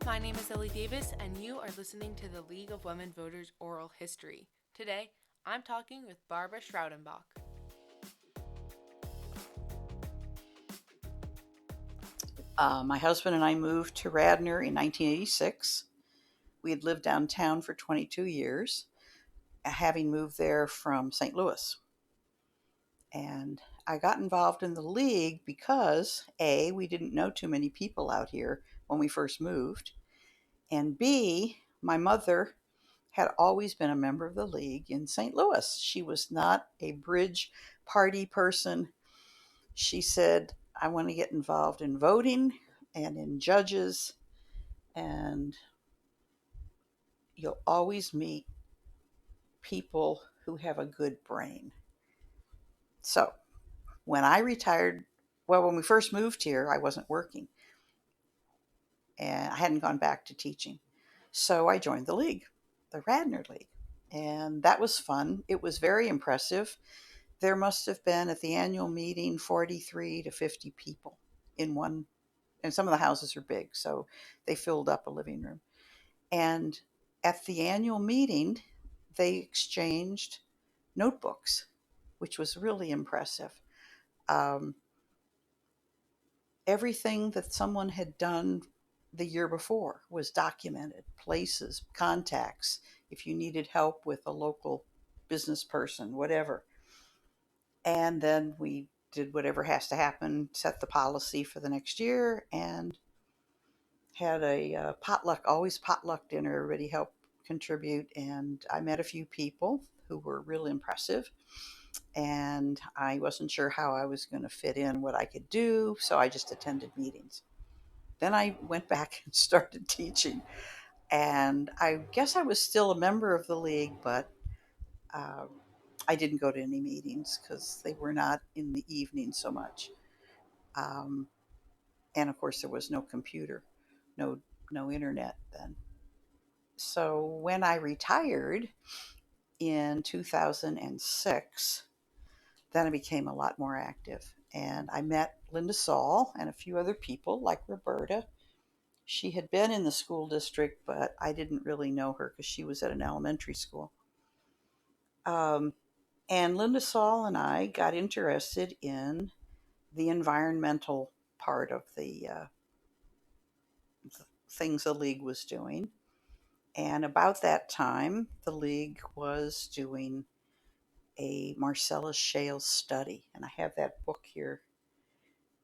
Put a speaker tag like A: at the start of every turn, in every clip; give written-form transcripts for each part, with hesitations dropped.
A: my name is Ellie Davis, and you are listening to the League of Women Voters Oral History. Today, I'm talking with Barbara Schraudenbach.
B: My husband and I moved to Radnor in 1986. We had lived downtown for 22 years, having moved there from St. Louis. And I got involved in the league because A, we didn't know too many people out here when we first moved, and B, my mother had always been a member of the league in St. Louis. She was not a bridge party person. She said, I want to get involved in voting and in judges, and you'll always meet people who have a good brain. So when I retired, well, when we first moved here, I wasn't working and I hadn't gone back to teaching. So I joined the league, the Radnor League. And that was fun. It was very impressive. There must have been at the annual meeting 43 to 50 people in one, and some of the houses are big, so they filled up a living room. And at the annual meeting, they exchanged notebooks, which was really impressive. Um, Everything that someone had done the year before was documented, places, contacts, if you needed help with a local business person, whatever. And then we did whatever has to happen, set the policy for the next year, and had a potluck, always potluck dinner. Everybody helped contribute, and I met a few people who were real impressive. And I wasn't sure how I was going to fit in, what I could do, so I just attended meetings. Then I went back and started teaching, and I guess I was still a member of the league, but uh, I didn't go to any meetings because they were not in the evening so much. Um, and of course, there was no computer, no no internet then. So when I retired in 2006, then I became a lot more active. And I met Linda Saul and a few other people like Roberta. She had been in the school district, but I didn't really know her because she was at an elementary school. Um, and Linda Saul and I got interested in the environmental part of the things the league was doing. And about that time, the league was doing a Marcellus Shale study. And I have that book here.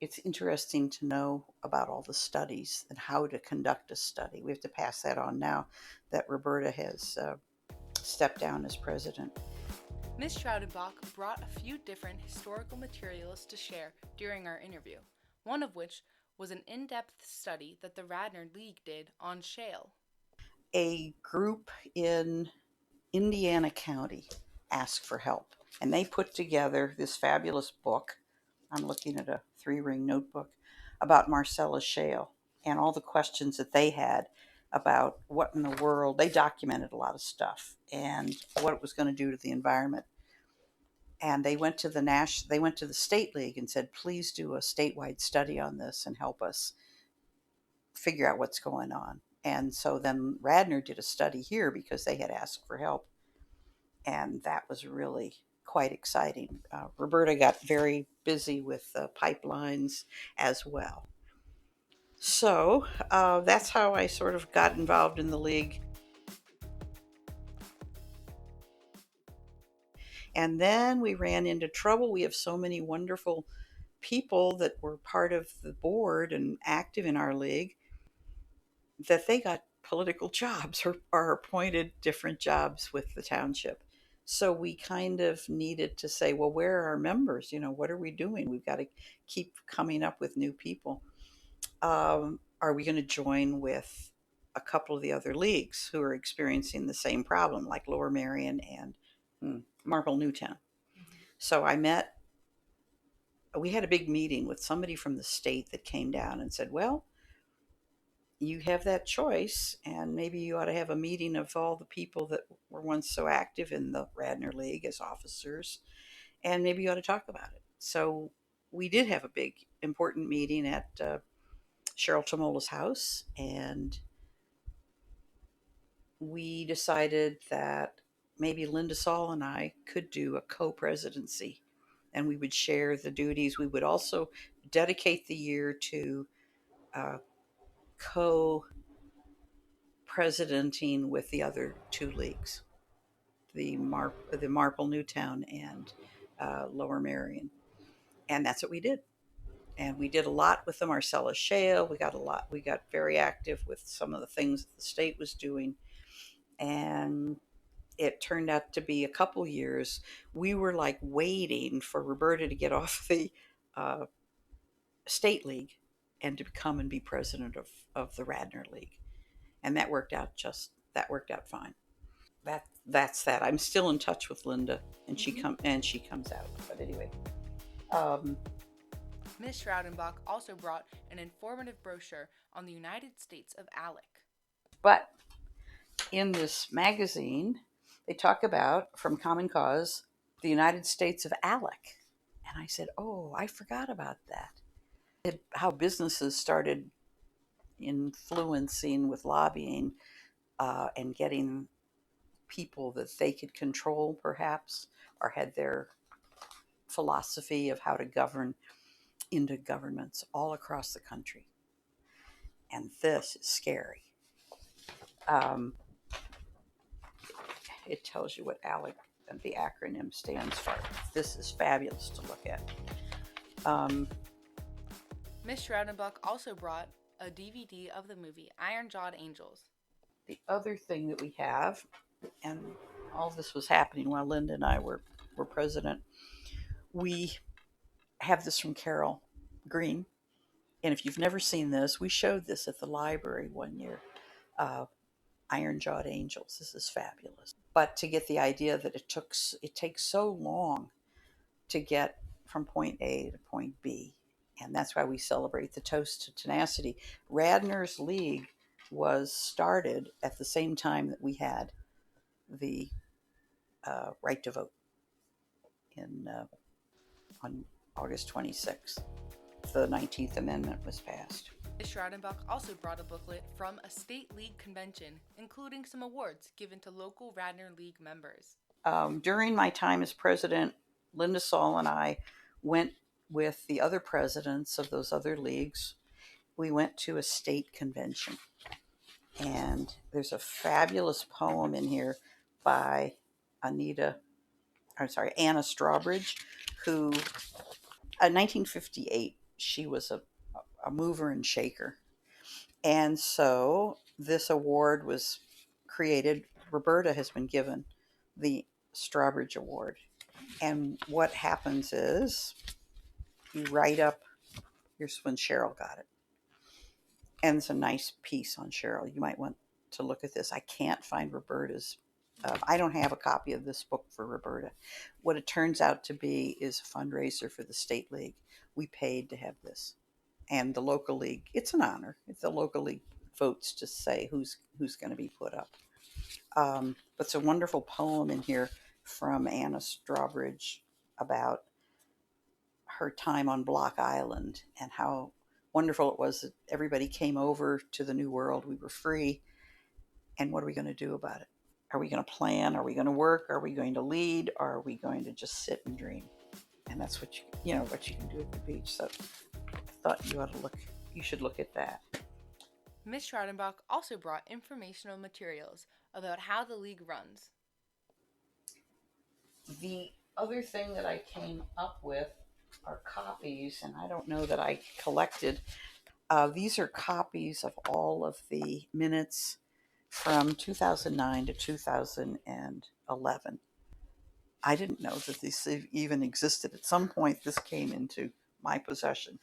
B: It's interesting to know about all the studies and how to conduct a study. We have to pass that on now that Roberta has stepped down as president.
A: Ms. Schraudenbach brought a few different historical materials to share during our interview, one of which was an in depth study that the Radnor League did on shale.
B: A group in Indiana County asked for help, and they put together this fabulous book. I'm looking at a three-ring notebook about Marcellus Shale and all the questions that they had about what in the world. They documented a lot of stuff and what it was going to do to the environment. And they went to the state league and said, please do a statewide study on this and help us figure out what's going on. And so then Radnor did a study here because they had asked for help, and that was really quite exciting. Roberta got very busy with pipelines as well. So that's how I sort of got involved in the league. And then we ran into trouble. We have so many wonderful people that were part of the board and active in our league that they got political jobs or are appointed different jobs with the township. So we kind of needed to say, well, where are our members? You know, what are we doing? We've got to keep coming up with new people. Are we going to join with a couple of the other leagues who are experiencing the same problem, like Lower Marion and Marble Newtown? So we had a big meeting with somebody from the state that came down and said, well, you have that choice, and maybe you ought to have a meeting of all the people that were once so active in the Radnor League as officers, and maybe you ought to talk about it. So we did have a big, important meeting at Cheryl Tamola's house, and we decided that maybe Linda Saul and I could do a co-presidency, and we would share the duties. We would also dedicate the year to co-presidenting with the other two leagues, the Marple Newtown and Lower Merion, and that's what we did. And we did a lot with the Marcellus Shale. We got very active with some of the things that the state was doing, and it turned out to be a couple years. We were like waiting for Roberta to get off the uh, state league and to come and be president of the Radnor League, and that worked out fine. That's that. I'm still in touch with Linda, and she comes out. But anyway, um,
A: Ms. Schraudenbach also brought an informative brochure on the United States of Alec.
B: but in this magazine, they talk about from Common Cause the United States of Alec, and I said, "Oh, I forgot about that." How businesses started influencing with lobbying and getting people that they could control, perhaps, or had their philosophy of how to govern into governments all across the country. And this is scary. Um, it tells you what ALEC, the acronym, stands for. This is fabulous to look at. Um,
A: Ms. Schraudenbach also brought a DVD of the movie Iron Jawed Angels.
B: the other thing that we have, and all this was happening while Linda and I were president, we have this from Carol Green. And if you've never seen this, we showed this at the library one year. Uh, Iron Jawed Angels. This is fabulous. But to get the idea that it takes so long to get from point A to point B, and that's why we celebrate the toast to tenacity. Radnor's League was started at the same time that we had the right to vote in on August 26th. The 19th Amendment was passed.
A: Ms. Schraudenbach also brought a booklet from a state league convention, including some awards given to local Radnor League members.
B: During my time as president, Linda Saul and I went with the other presidents of those other leagues. We went to a state convention, and there's a fabulous poem in here by Anna Strawbridge, who, in 1958, she was a mover and shaker. And so this award was created. Roberta has been given the Strawbridge Award. And what happens is you write up, here's when Cheryl got it. And it's a nice piece on Cheryl. You might want to look at this. I can't find Roberta's. I don't have a copy of this book for Roberta. What it turns out to be is a fundraiser for the state league. We paid to have this. And the local league, it's an honor. If the local league votes to say who's going to be put up. But it's a wonderful poem in here from Anna Strawbridge about her time on Block Island and how wonderful it was that everybody came over to the New World. We were free. And what are we going to do about it? Are we going to plan? Are we going to work? Are we going to lead? Or are we going to just sit and dream? And that's what what you can do at the beach. So I thought you should look at that.
A: Ms. Schraudenbach also brought informational materials about how the league runs.
B: The other thing that I came up with are copies, and I don't know that I collected. These are copies of all of the minutes from 2009 to 2011. I didn't know that this even existed. At some point, this came into my possession.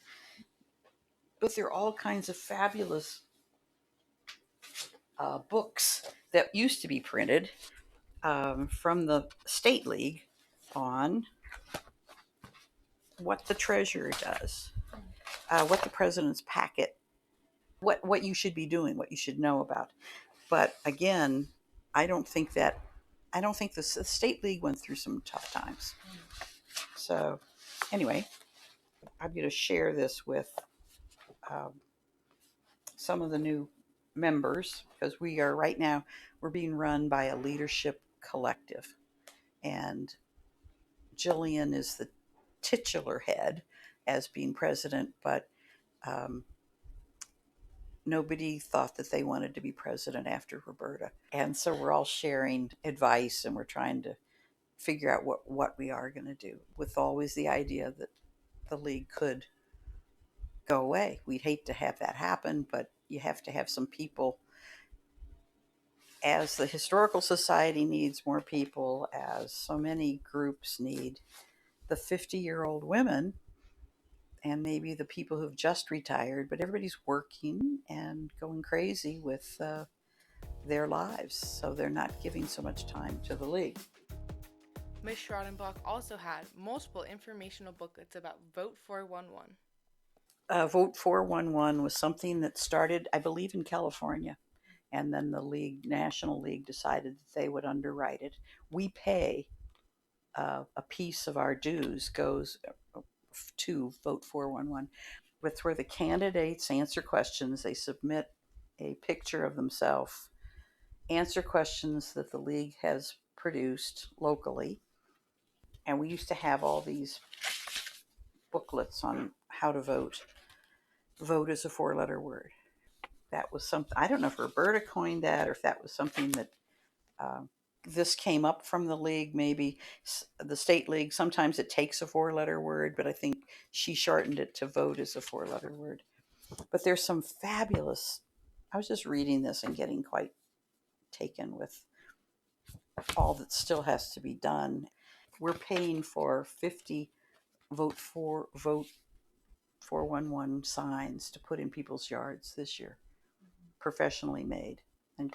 B: But there are all kinds of fabulous books that used to be printed from the State League on what the treasurer does, what the president's packet, what you should be doing, what you should know about. But again, I don't think the State League went through some tough times. So anyway, I'm going to share this with some of the new members, because we are right now, we're being run by a leadership collective. And Jillian is the titular head as being president, but um, nobody thought that they wanted to be president after Roberta. And so we're all sharing advice and we're trying to figure out what we are going to do, with always the idea that the league could go away. We'd hate to have that happen, but you have to have some people. As the Historical Society needs more people, as so many groups need the 50-year-old women and maybe the people who've just retired, but everybody's working and going crazy with their lives, so they're not giving so much time to the league.
A: Ms. Schraudenbach also had multiple informational booklets about Vote 411.
B: Vote 411 was something that started, I believe, in California, and then the league, National League, decided that they would underwrite it. We pay a piece of our dues goes to Vote 411. With where the candidates answer questions, they submit a picture of themselves, answer questions that the league has produced locally. And we used to have all these booklets on how to vote. Vote is a 4-letter word. That was something, I don't know if Roberta coined that or if that was something that this came up from the league, maybe the state league. Sometimes it takes a 4-letter word, but I think she shortened it to vote as a 4-letter word. But there's some fabulous, I was just reading this and getting quite taken with all that still has to be done. We're paying for 50 vote 411 signs to put in people's yards this year, professionally made. And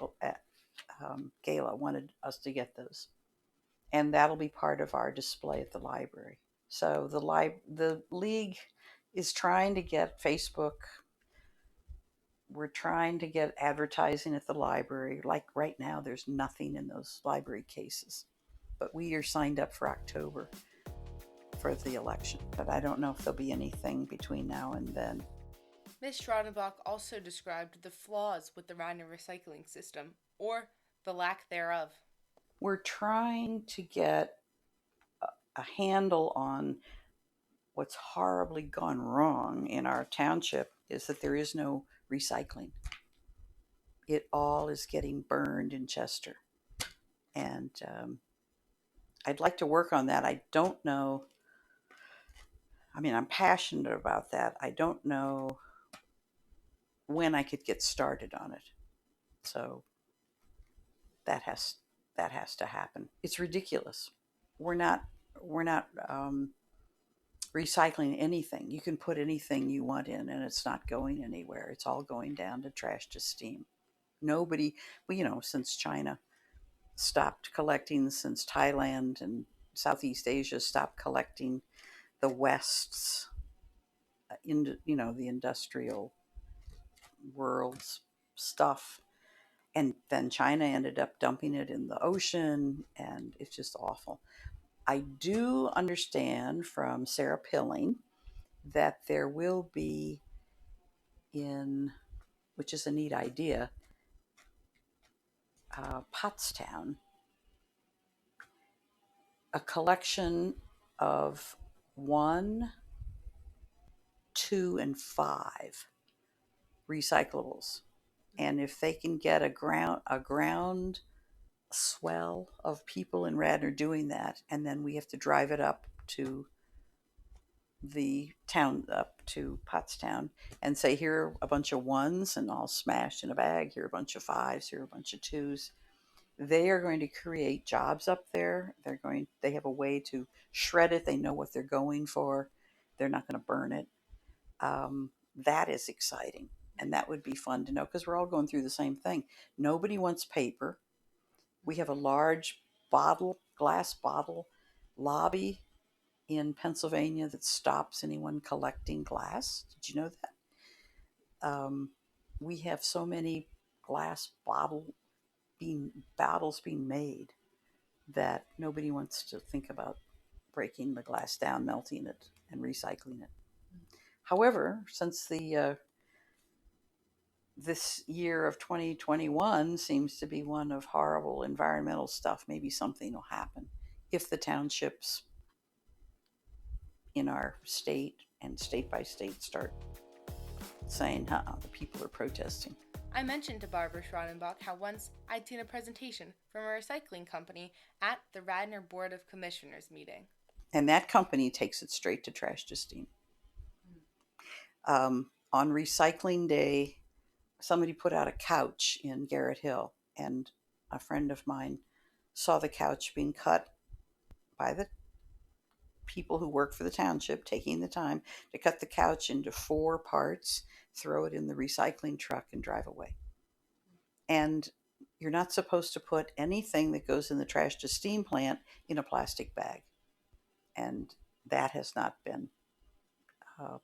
B: Gala wanted us to get those. And that'll be part of our display at the library. So the league is trying to get Facebook. We're trying to get advertising at the library. Like right now, there's nothing in those library cases. But we are signed up for October for the election. But I don't know if there'll be anything between now and then.
A: Ms. Schraudenbach also described the flaws with the Radnor recycling system, or the lack thereof.
B: We're trying to get a handle on what's horribly gone wrong in our township is that there is no recycling. It all is getting burned in Chester. And I'd like to work on that. I don't know. I mean, I'm passionate about that. I don't know when I could get started on it. So that has to happen. It's ridiculous. We're not recycling anything. You can put anything you want in, and it's not going anywhere. It's all going down to trash to steam. Nobody, well, since China stopped collecting, since Thailand and Southeast Asia stopped collecting the West's, the industrial world's stuff. And then China ended up dumping it in the ocean, and it's just awful. I do understand from Sarah Pilling that there will be which is a neat idea, Pottstown, a collection of 1, 2, and 5 recyclables. And if they can get a ground swell of people in Radnor doing that, and then we have to drive it up to the town, up to Pottstown, and say, here are a bunch of 1s and all smashed in a bag, here are a bunch of 5s, here are a bunch of 2s. They are going to create jobs up there. They have a way to shred it. They know what they're going for. They're not going to burn it. That is exciting. And that would be fun to know, because we're all going through the same thing. Nobody wants paper. We have a large glass bottle lobby in Pennsylvania that stops anyone collecting glass. Did you know that? We have so many glass bottles being made that nobody wants to think about breaking the glass down, melting it, and recycling it. However, since the this year of 2021 seems to be one of horrible environmental stuff. Maybe something will happen if the townships in our state and state by state start saying, the people are protesting.
A: I mentioned to Barbara Schraudenbach how once I'd seen a presentation from a recycling company at the Radnor Board of Commissioners meeting.
B: And that company takes it straight to trash to steam. On recycling day, somebody put out a couch in Garrett Hill, and a friend of mine saw the couch being cut by the people who work for the township, taking the time to cut the couch into 4 parts, throw it in the recycling truck, and drive away. And you're not supposed to put anything that goes in the trash to steam plant in a plastic bag. And that has not been uh,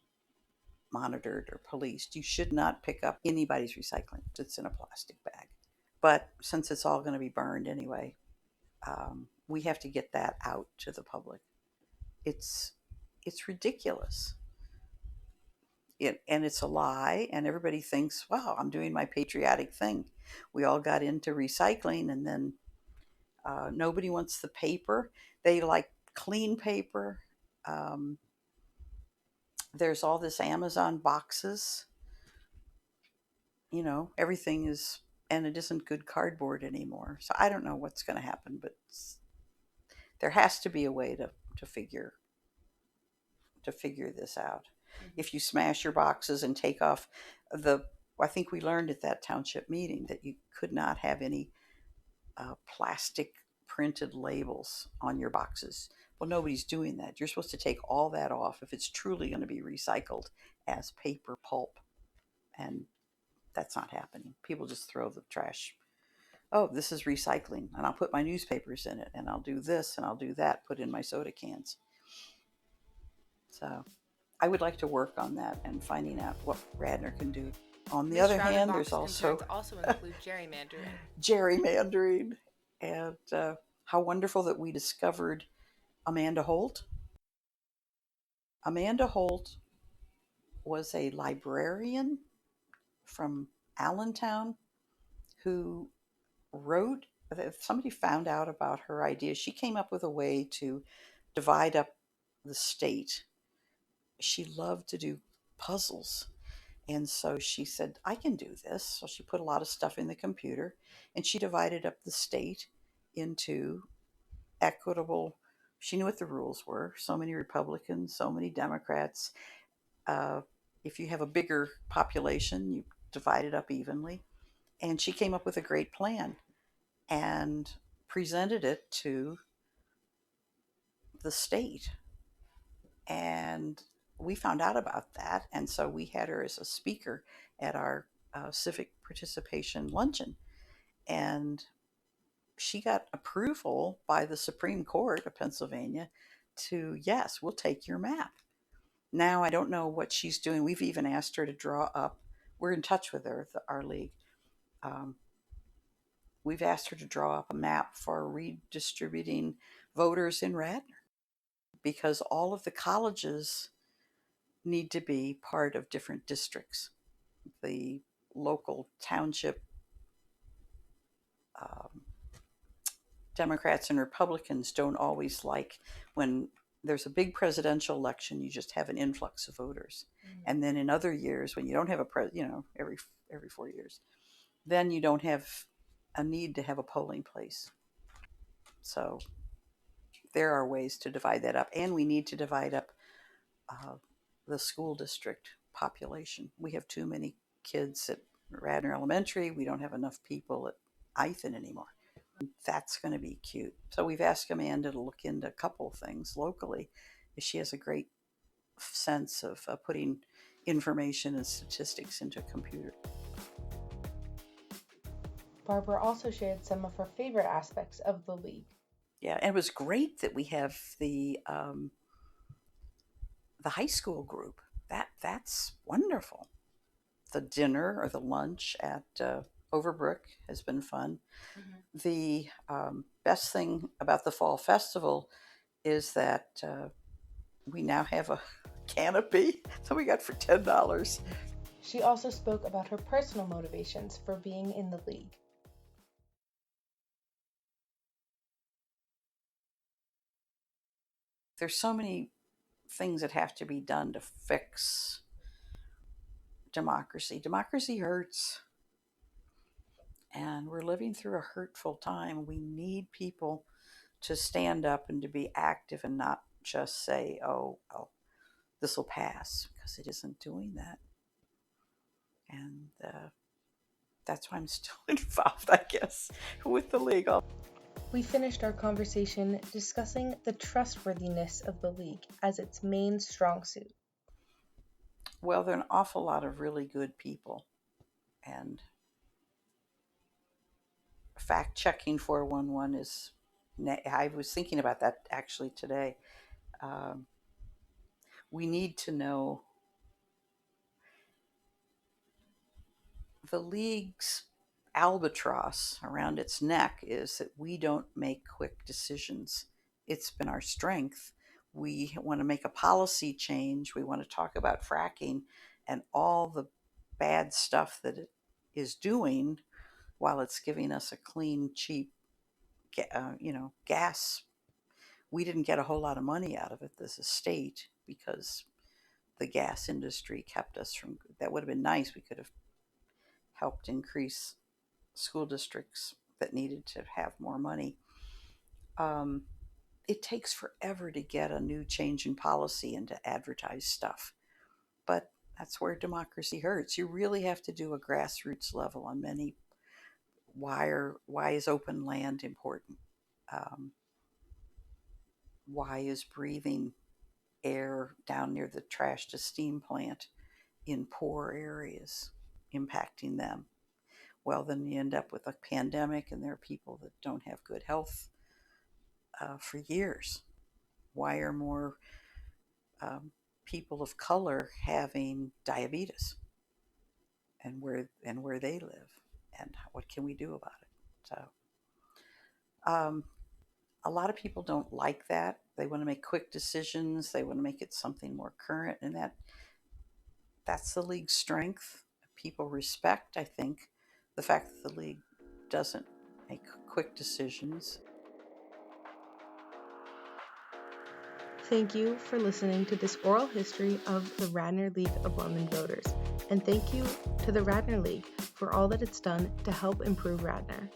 B: monitored or policed. You should not pick up anybody's recycling that's in a plastic bag. But since it's all going to be burned anyway, we have to get that out to the public. It's ridiculous. And it's a lie, and everybody thinks, wow, I'm doing my patriotic thing. We all got into recycling, and then nobody wants the paper. They like clean paper. There's all this Amazon boxes. Everything is, and it isn't good cardboard anymore. So I don't know what's going to happen, but there has to be a way to figure this out. Mm-hmm. If you smash your boxes and take off I think we learned at that township meeting that you could not have any plastic printed labels on your boxes. Well, nobody's doing that. You're supposed to take all that off if it's truly going to be recycled as paper pulp. And that's not happening. People just throw the trash. Oh, this is recycling, and I'll put my newspapers in it, and I'll do this, and I'll do that, put in my soda cans. So I would like to work on that and finding out what Radnor can do. On the other hand, there's also
A: include gerrymandering.
B: Gerrymandering, and how wonderful that we discovered Amanda Holt. Amanda Holt was a librarian from Allentown who wrote, somebody found out about her idea. She came up with a way to divide up the state. She loved to do puzzles. And so she said, I can do this. So she put a lot of stuff in the computer, and she divided up the state into equitable. She knew what the rules were. So many Republicans, so many Democrats. If you have a bigger population, you divide it up evenly. And she came up with a great plan and presented it to the state. And we found out about that. And so we had her as a speaker at our civic participation luncheon. And she got approval by the Supreme Court of Pennsylvania to, yes, we'll take your map. Now, I don't know what she's doing. We've even asked her to draw up. We're in touch with her, our league. We've asked her to draw up a map for redistributing voters in Radnor, because all of the colleges need to be part of different districts. The local township Democrats and Republicans don't always like when there's a big presidential election, you just have an influx of voters. Mm-hmm. And then in other years, when you don't have every 4 years, then you don't have a need to have a polling place. So there are ways to divide that up, and we need to divide up the school district population. We have too many kids at Radnor Elementary. We don't have enough people at Ithan anymore. That's going to be cute. So we've asked Amanda to look into a couple of things locally. She has a great sense of putting information and statistics into a computer.
A: Barbara also shared some of her favorite aspects of the league.
B: Yeah, and it was great that we have the high school group. That's wonderful. The dinner or the lunch at Overbrook has been fun. Mm-hmm. The best thing about the fall festival is that we now have a canopy that we got for $10.
A: She also spoke about her personal motivations for being in the league.
B: There's so many things that have to be done to fix democracy. Democracy hurts, and we're living through a hurtful time. We need people to stand up and to be active and not just say, oh, well, this will pass, because it isn't doing that. And that's why I'm still involved, I guess, with the league.
A: We finished our conversation discussing the trustworthiness of the league as its main strong suit.
B: Well, there are an awful lot of really good people, and fact checking 411 is, I was thinking about that actually today. Um, we need to know the league's albatross around its neck is that we don't make quick decisions. It's been our strength. We want to make a policy change. We want to talk about fracking and all the bad stuff that it is doing while it's giving us a clean, cheap, gas. We didn't get a whole lot of money out of it as a state because the gas industry kept us from. That would have been nice. We could have helped increase school districts that needed to have more money. Um, it takes forever to get a new change in policy and to advertise stuff. But that's where democracy hurts. You really have to do a grassroots level on many. Why is open land important? Um, why is breathing air down near the trash to steam plant in poor areas impacting them? Well, then you end up with a pandemic, and there are people that don't have good health for years. Why are more people of color having diabetes, and where they live, and what can we do about it? So, a lot of people don't like that. They want to make quick decisions. They want to make it something more current, and that's the league's strength. People respect, I think, the fact that the league doesn't make quick decisions.
A: Thank you for listening to this oral history of the Radnor League of Women Voters, and thank you to the Radnor League for all that it's done to help improve Radnor.